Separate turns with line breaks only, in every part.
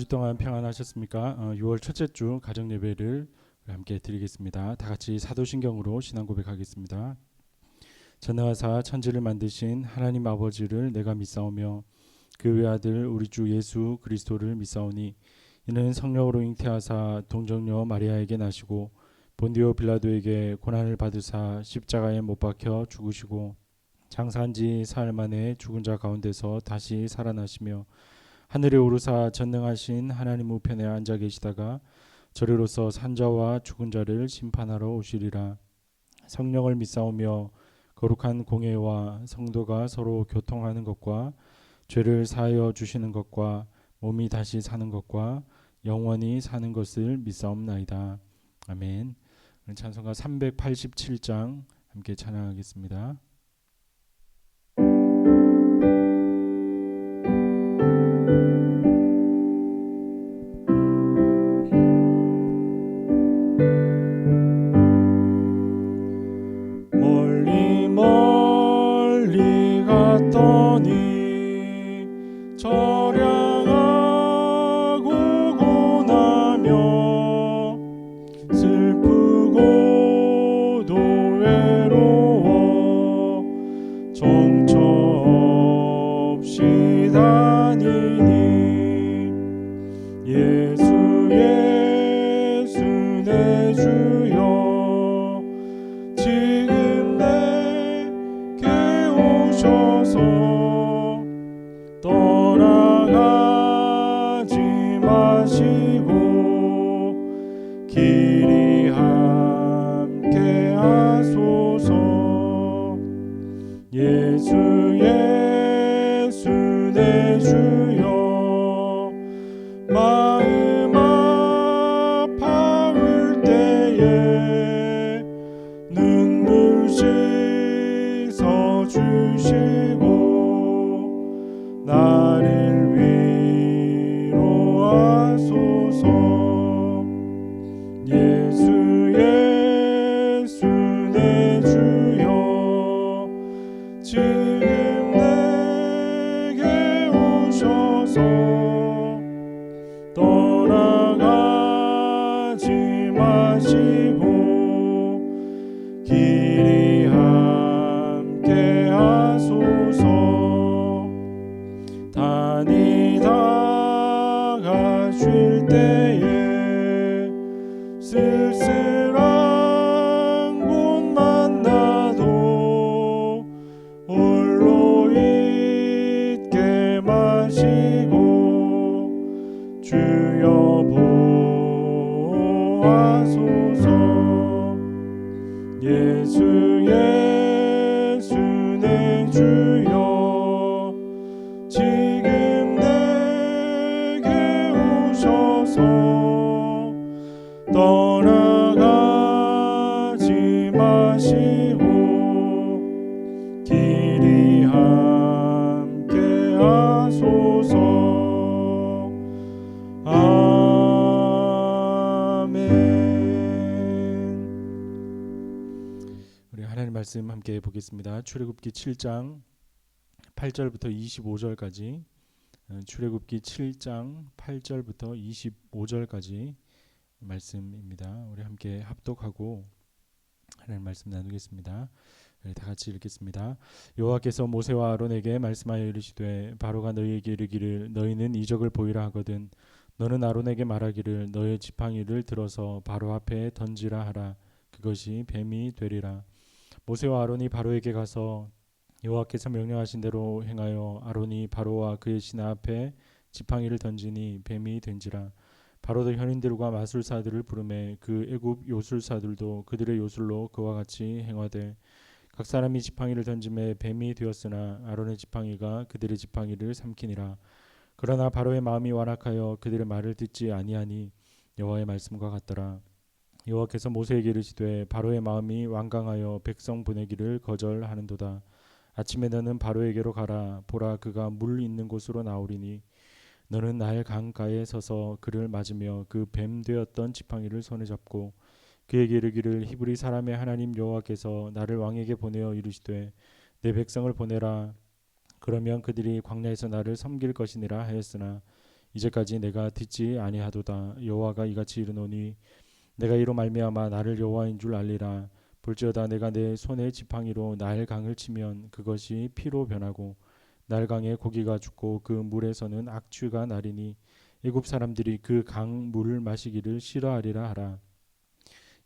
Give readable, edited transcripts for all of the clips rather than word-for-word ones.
동안 평안하셨습니까? 6월 첫째 주 가정 예배를 함께 드리겠습니다. 다 같이 사도신경으로 신앙 고백하겠습니다. 전능하사 천지를 만드신 하나님 아버지를 내가 믿사오며 그 외아들 우리 주 예수 그리스도를 믿사오니 이는 성령으로 잉태하사 동정녀 마리아에게 나시고 본디오 빌라도에게 고난을 받으사 십자가에 못 박혀 죽으시고 장사한 지 사흘 만에 죽은 자 가운데서 다시 살아나시며 하늘에 오르사 전능하신 하나님 우편에 앉아 계시다가 저리로서 산자와 죽은 자를 심판하러 오시리라. 성령을 믿사오며 거룩한 공예와 성도가 서로 교통하는 것과 죄를 사하여 주시는 것과 몸이 다시 사는 것과 영원히 사는 것을 믿사옵나이다. 아멘. 찬송가 387장 함께 찬양하겠습니다. 멀리 멀리 갔더니 처량하고 고나며 슬프고도 외로워 정처 없이 다니니 예수 예수 내 주여 지금 내게 오셔서 떠나가지 마시고 길이 함께 하소서. 예수 예수 내 주여 마음 아파올 때에 눈물 씻어 주시고 나를 위로하소서. 예수 예수 내 주여 지금 내게 오셔서 떠나가지 마시고 길이 함께 하소서. 다니다가 쉴 때에 쓸쓸한 곳 만나도 홀로 있게 마시고 주여 보호하소서. 예수 예수 내 주여 지금 내게 오셔서 떠나가지 마시고 길이 함께 하소서. 우리 하나님 말씀 함께 보겠습니다. 출애굽기 7장 8절부터 25절까지 출애굽기 7장 8절부터 25절까지 말씀입니다. 우리 함께 합독하고 하나님 말씀 나누겠습니다. 다 같이 읽겠습니다. 여호와께서 모세와 아론에게 말씀하여 이르시되 바로가 너희에게 이르기를 너희는 이적을 보이라 하거든 너는 아론에게 말하기를 너의 지팡이를 들어서 바로 앞에 던지라 하라. 그것이 뱀이 되리라. 모세와 아론이 바로에게 가서 여호와께서 명령하신 대로 행하여 아론이 바로와 그의 신하 앞에 지팡이를 던지니 뱀이 된지라. 바로도 현인들과 마술사들을 부르매 그 애굽 요술사들도 그들의 요술로 그와 같이 행하되 각 사람이 지팡이를 던짐에 뱀이 되었으나 아론의 지팡이가 그들의 지팡이를 삼키니라. 그러나 바로의 마음이 완악하여 그들의 말을 듣지 아니하니 여호와의 말씀과 같더라. 여호와께서 모세에게 이르시되 바로의 마음이 완강하여 백성 보내기를 거절하는도다. 아침에 너는 바로에게로 가라. 보라 그가 물 있는 곳으로 나오리니 너는 나일 강가에 서서 그를 맞으며 그 뱀 되었던 지팡이를 손에 잡고 그에게 이르기를 히브리 사람의 하나님 여호와께서 나를 왕에게 보내어 이르시되 내 백성을 보내라. 그러면 그들이 광야에서 나를 섬길 것이니라 하였으나 이제까지 내가 듣지 아니하도다. 여호와가 이같이 이르노니 내가 이로 말미암아 나를 여호와인 줄 알리라. 볼지어다 내가 내 손의 지팡이로 나일강을 치면 그것이 피로 변하고 나일강에 고기가 죽고 그 물에서는 악취가 나리니 애굽 사람들이 그 강 물을 마시기를 싫어하리라 하라.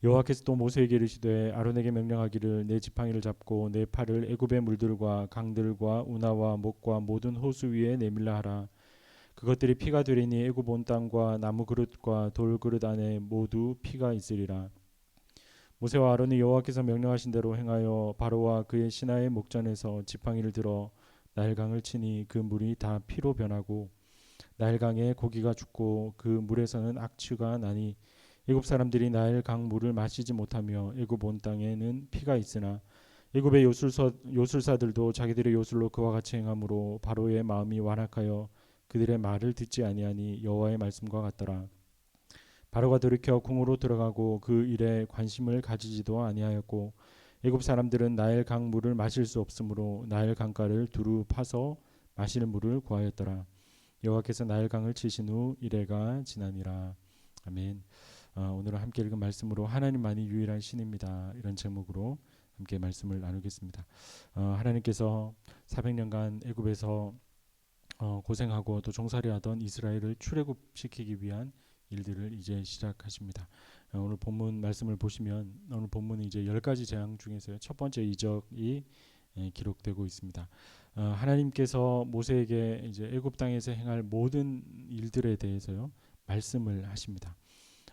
여호와께서 또 모세에게 이르시되 아론에게 명령하기를 내 지팡이를 잡고 내 팔을 애굽의 물들과 강들과 운하와 목과 모든 호수 위에 내밀라 하라. 그것들이 피가 되리니 애굽 온 땅과 나무 그릇과 돌 그릇 안에 모두 피가 있으리라. 모세와 아론이 여호와께서 명령하신 대로 행하여 바로와 그의 신하의 목전에서 지팡이를 들어 나일강을 치니 그 물이 다 피로 변하고 나일강에 고기가 죽고 그 물에서는 악취가 나니 애굽 사람들이 나일강 물을 마시지 못하며 애굽 온 땅에는 피가 있으나 애굽의 요술사들도 자기들의 요술로 그와 같이 행함으로 바로의 마음이 완악하여 그들의 말을 듣지 아니하니 여호와의 말씀과 같더라. 바로가 돌이켜 궁으로 들어가고 그 일에 관심을 가지지도 아니하였고 애굽 사람들은 나일 강 물을 마실 수 없으므로 나일 강가를 두루 파서 마시는 물을 구하였더라. 여호와께서 나일 강을 치신 후 이래가 지나니라. 아멘. 오늘 함께 읽은 말씀으로 하나님만이 유일한 신입니다. 이런 제목으로 함께 말씀을 나누겠습니다. 하나님께서 400년간 애굽에서 고생하고 또 종살이하던 이스라엘을 출애굽시키기 위한 일들을 이제 시작하십니다. 오늘 본문 말씀을 보시면 오늘 본문은 이제 10가지 재앙 중에서 첫 번째 이적이 기록되고 있습니다. 하나님께서 모세에게 이제 애굽 땅에서 행할 모든 일들에 대해서요 말씀을 하십니다.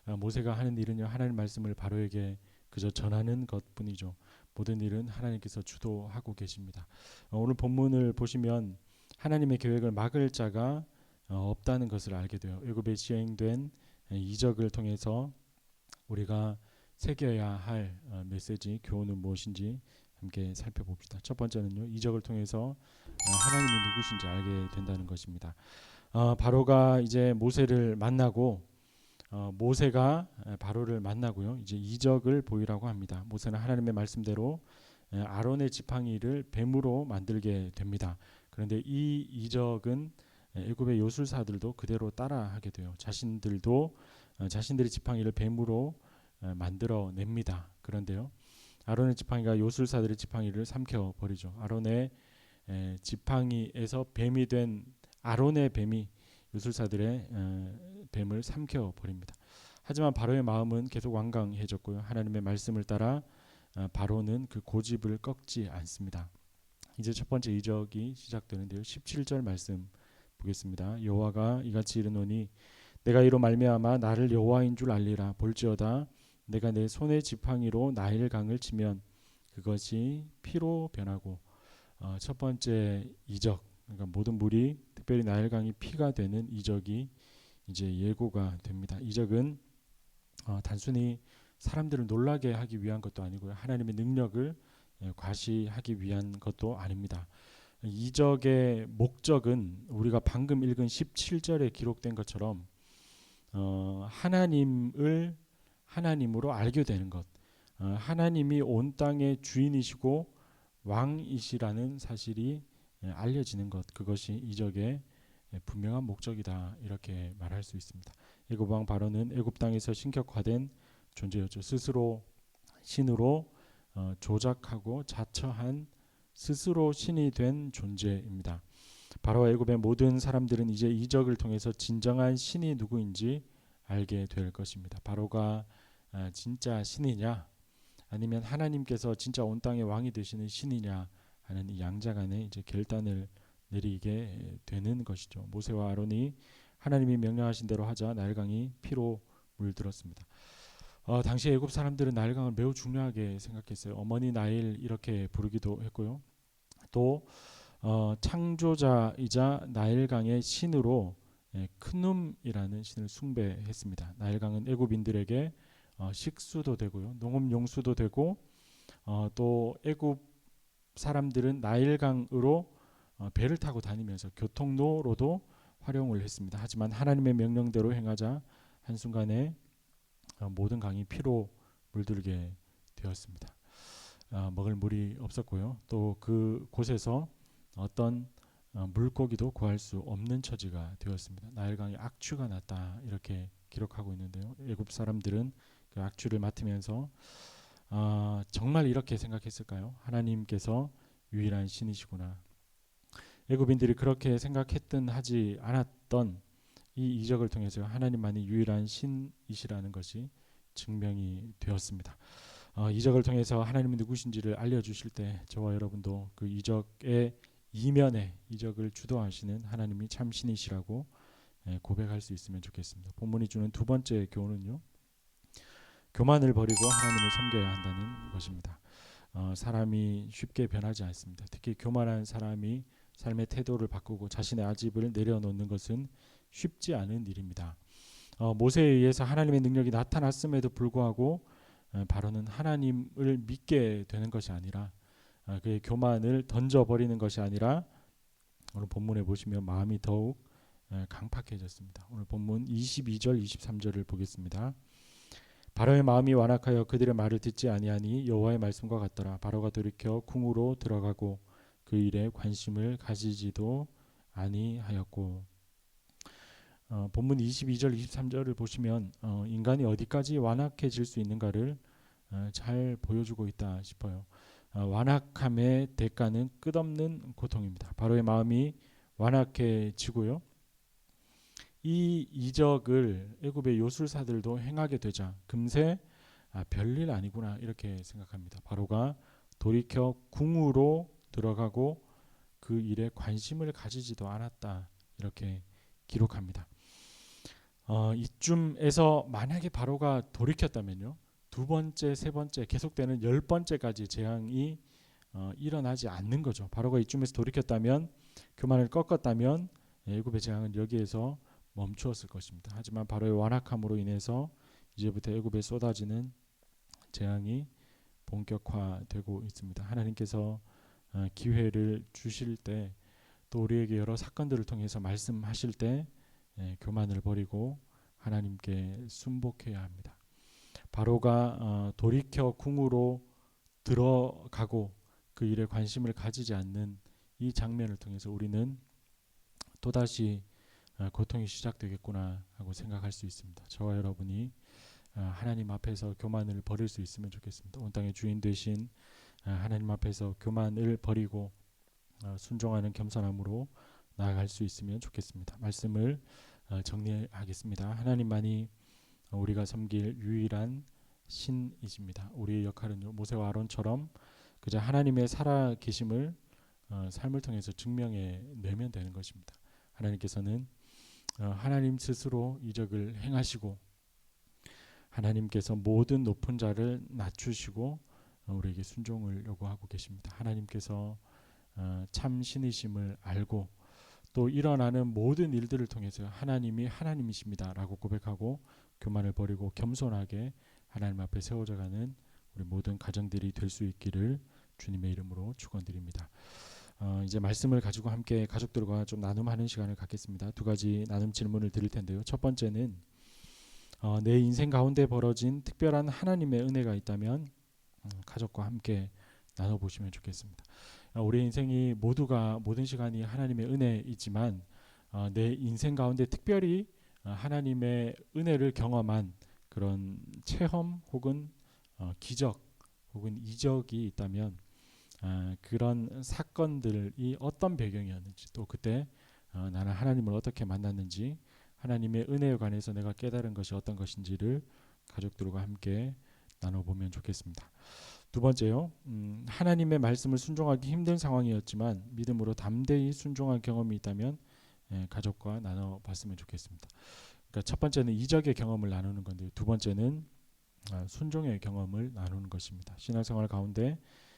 모세가 하는 일은요 하나님 말씀을 바로에게 그저 전하는 것뿐이죠. 모든 일은 하나님께서 주도하고 계십니다. 오늘 본문을 보시면 하나님의 계획을 막을 자가 없다는 것을 알게 돼요. 애굽에 시행된 이적을 통해서 우리가 새겨야 할 메시지, 교훈은 무엇인지 함께 살펴봅시다. 첫 번째는요, 이적을 통해서 하나님이 누구신지 알게 된다는 것입니다. 바로가 이제 모세를 만나고 모세가 바로를 만나고요, 이제 이적을 보이라고 합니다. 모세는 하나님의 말씀대로 아론의 지팡이를 뱀으로 만들게 됩니다. 그런데 이 이적은 애굽의 요술사들도 그대로 따라하게 돼요. 자신들도 자신들의 지팡이를 뱀으로 만들어 냅니다. 그런데요, 아론의 지팡이가 요술사들의 지팡이를 삼켜 버리죠. 아론의 지팡이에서 뱀이 된 아론의 뱀이 요술사들의 뱀을 삼켜 버립니다. 하지만 바로의 마음은 계속 완강해졌고요. 하나님의 말씀을 따라 바로는 그 고집을 꺾지 않습니다. 이제 첫 번째 이적이 시작되는데요. 17절 말씀 보겠습니다. 여호와가 이같이 이르노니 내가 이로 말미암아 나를 여호와인 줄 알리라. 볼지어다 내가 내 손의 지팡이로 나일 강을 치면 그것이 피로 변하고 첫 번째 이적, 그러니까 모든 물이 특별히 나일 강이 피가 되는 이적이 이제 예고가 됩니다. 이적은 단순히 사람들을 놀라게 하기 위한 것도 아니고요. 하나님의 능력을 과시하기 위한 것도 아닙니다. 이적의 목적은 우리가 방금 읽은 17절에 기록된 것처럼 하나님을 하나님으로 알게 되는 것, 하나님이 온 땅의 주인이시고 왕이시라는 사실이 알려지는 것, 그것이 이적의 분명한 목적이다, 이렇게 말할 수 있습니다. 애굽 왕 바로는 애굽 땅에서 신격화된 존재였죠. 스스로 신으로 조작하고 자처한 스스로 신이 된 존재입니다. 바로와 애굽의 모든 사람들은 이제 이적을 통해서 진정한 신이 누구인지 알게 될 것입니다. 바로가 진짜 신이냐, 아니면 하나님께서 진짜 온 땅의 왕이 되시는 신이냐 하는 이 양자간의 이제 결단을 내리게 되는 것이죠. 모세와 아론이 하나님이 명령하신 대로 하자 나일강이 피로 물들었습니다. 당시 애굽 사람들은 나일강을 매우 중요하게 생각했어요. 어머니 나일 이렇게 부르기도 했고요. 또 창조자이자 나일강의 신으로 크눔이라는 신을 숭배했습니다. 나일강은 애굽인들에게 식수도 되고요, 농업용수도 되고, 또 애굽 사람들은 나일강으로 배를 타고 다니면서 교통로로도 활용을 했습니다. 하지만 하나님의 명령대로 행하자 한순간에 모든 강이 피로 물들게 되었습니다. 먹을 물이 없었고요. 또 그 곳에서 어떤 물고기도 구할 수 없는 처지가 되었습니다. 나일강에 악취가 났다 이렇게 기록하고 있는데요. 애굽 사람들은 그 악취를 맡으면서 정말 이렇게 생각했을까요? 하나님께서 유일한 신이시구나. 애굽인들이 그렇게 생각했든 하지 않았던 이 이적을 통해서 하나님만이 유일한 신이시라는 것이 증명이 되었습니다. 이적을 통해서 하나님이 누구신지를 알려주실 때 저와 여러분도 그 이적의 이면에 이적을 주도하시는 하나님이 참 신이시라고 고백할 수 있으면 좋겠습니다. 본문이 주는 두 번째 교훈은요, 교만을 버리고 하나님을 섬겨야 한다는 것입니다. 사람이 쉽게 변하지 않습니다. 특히 교만한 사람이 삶의 태도를 바꾸고 자신의 아집을 내려놓는 것은 쉽지 않은 일입니다. 모세에 의해서 하나님의 능력이 나타났음에도 불구하고 바로는 하나님을 믿게 되는 것이 아니라 그의 교만을 던져버리는 것이 아니라 오늘 본문에 보시면 마음이 더욱 강팍해졌습니다. 오늘 본문 22절 23절을 보겠습니다. 바로의 마음이 완악하여 그들의 말을 듣지 아니하니 여호와의 말씀과 같더라. 바로가 돌이켜 궁으로 들어가고 그 일에 관심을 가지지도 아니하였고. 본문 22절 23절을 보시면 인간이 어디까지 완악해질 수 있는가를 잘 보여주고 있다 싶어요. 완악함의 대가는 끝없는 고통입니다. 바로의 마음이 완악해지고요. 이 이적을 애굽의 요술사들도 행하게 되자 금세 별일 아니구나 이렇게 생각합니다. 바로가 돌이켜 궁으로 들어가고 그 일에 관심을 가지지도 않았다 이렇게 기록합니다. 이쯤에서 만약에 바로가 돌이켰다면요, 두 번째, 세 번째 계속되는 10번째까지 재앙이 일어나지 않는 거죠. 바로가 이쯤에서 돌이켰다면, 교만을 꺾었다면 애굽의 재앙은 여기에서 멈추었을 것입니다. 하지만 바로의 완악함으로 인해서 이제부터 애굽에 쏟아지는 재앙이 본격화되고 있습니다. 하나님께서 기회를 주실 때, 또 우리에게 여러 사건들을 통해서 말씀하실 때 교만을 버리고 하나님께 순복해야 합니다. 바로가 돌이켜 궁으로 들어가고 그 일에 관심을 가지지 않는 이 장면을 통해서 우리는 또다시 고통이 시작되겠구나 하고 생각할 수 있습니다. 저와 여러분이 하나님 앞에서 교만을 버릴 수 있으면 좋겠습니다. 온 땅의 주인 되신 하나님 앞에서 교만을 버리고 순종하는 겸손함으로 나아갈 수 있으면 좋겠습니다. 말씀을 정리하겠습니다. 하나님만이 우리가 섬길 유일한 신이십니다. 우리의 역할은요, 모세와 아론처럼 그저 하나님의 살아 계심을 삶을 통해서 증명해 내면 되는 것입니다. 하나님께서는 하나님 스스로 이적을 행하시고 하나님께서 모든 높은 자를 낮추시고 우리에게 순종을 요구하고 계십니다. 하나님께서 참 신이심을 알고 또 일어나는 모든 일들을 통해서 하나님이 하나님이십니다라고 고백하고 교만을 버리고 겸손하게 하나님 앞에 세워져가는 우리 모든 가정들이 될 수 있기를 주님의 이름으로 축원드립니다. 이제 말씀을 가지고 함께 가족들과 좀 나눔하는 시간을 갖겠습니다. 두 가지 나눔 질문을 드릴 텐데요. 첫 번째는 내 인생 가운데 벌어진 특별한 하나님의 은혜가 있다면 가족과 함께 나눠보시면 좋겠습니다. 우리 인생이 모두가 모든 시간이 하나님의 은혜이지만 내 인생 가운데 특별히 하나님의 은혜를 경험한 그런 체험 혹은 기적 혹은 이적이 있다면 그런 사건들이 어떤 배경이었는지, 또 그때 나는 하나님을 어떻게 만났는지, 하나님의 은혜에 관해서 내가 깨달은 것이 어떤 것인지를 가족들과 함께 나눠보면 좋겠습니다. 두 번째요, 하나님의 말씀을 순종하기 힘든 상황이었지만 믿음으로 담대히 순종한 경험이 있다면 가족과 나눠봤으면 좋겠습니다. 그러니까 첫 번째는 이적의 경험을 나누는 건데, 두 번째는 순종의 경험을 나누는 것입니다. 신앙생활 가운데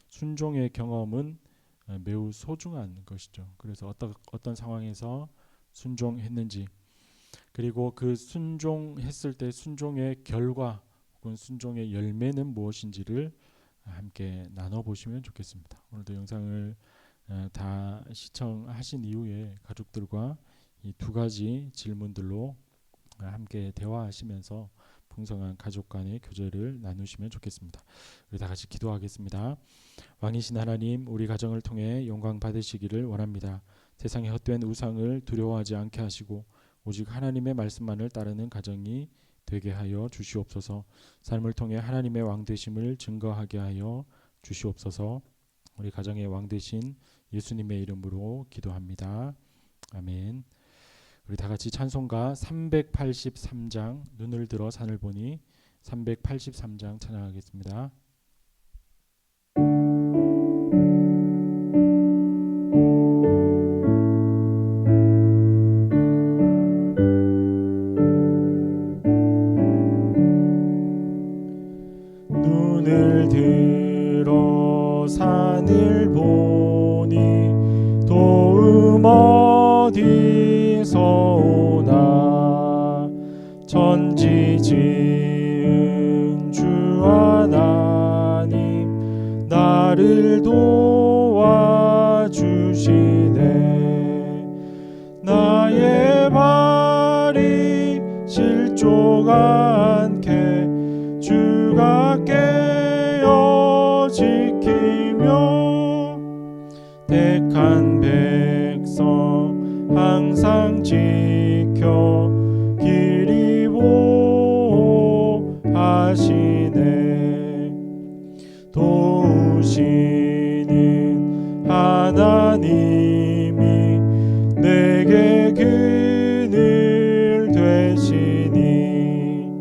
순종의 경험은 매우 소중한 것이죠. 그래서 어떤 상황에서 순종했는지, 그리고 그 순종했을 때 순종의 결과 혹은 순종의 열매는 무엇인지를 함께 나눠보시면 좋겠습니다. 오늘도 영상을 다 시청하신 이후에 가족들과 이 두 가지 질문들로 함께 대화하시면서 풍성한 가족 간의 교제를 나누시면 좋겠습니다. 우리 다 같이 기도하겠습니다. 왕이신 하나님, 우리 가정을 통해 영광 받으시기를 원합니다. 세상의 헛된 우상을 두려워하지 않게 하시고 오직 하나님의 말씀만을 따르는 가정이 되게 하여 주시옵소서. 삶을 통해 하나님의 왕 되심을 증거하게 하여 주시옵소서. 우리 가정의 왕 되신 예수님의 이름으로 기도합니다. 아멘. 우리 다 같이 찬송가 383장 눈을 들어 산을 보니 383장 찬양하겠습니다. 눈을 들어 산을 보니 도움 어디서 오나 천지 지은 주 하나님 나를 도와주시네. 나의 발이 실족 않게 주가 깨어 지키며 택한 백성 항상 지켜 길이 보호하시네. 도우시는 하나님이 내게 그늘 되시니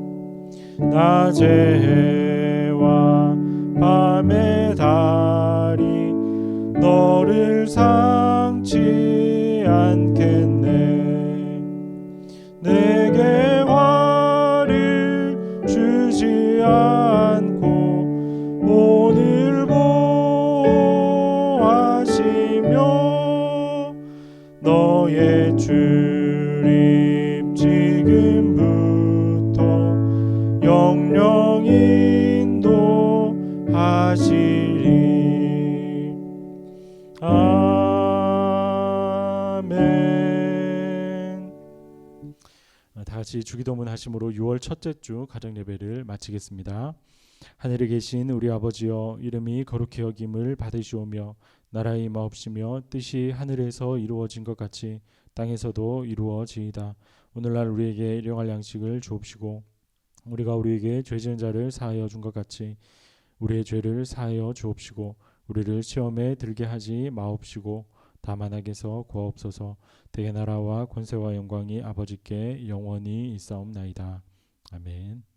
낮의 해와 밤의 달이 너를 상치 않겠네. 내게 화를 주지 않고 오늘 보호하시며 너의 출입 지금부터 영영 인도하시리. 아멘. 다 같이 주기도문 하심으로 6월 첫째 주 가정 예배를 마치겠습니다. 하늘에 계신 우리 아버지여, 이름이 거룩히 여김을 받으시오며 나라의 임하옵시며 뜻이 하늘에서 이루어진 것 같이 땅에서도 이루어지이다. 오늘날 우리에게 일용할 양식을 주옵시고 우리가 우리에게 죄 지은 자를 사하여 준 것 같이 우리의 죄를 사하여 주옵시고 우리를 시험에 들게 하지 마옵시고 다만 악에서 구하옵소서. 대개 나라와 권세와 영광이 아버지께 영원히 있사옵나이다. 아멘.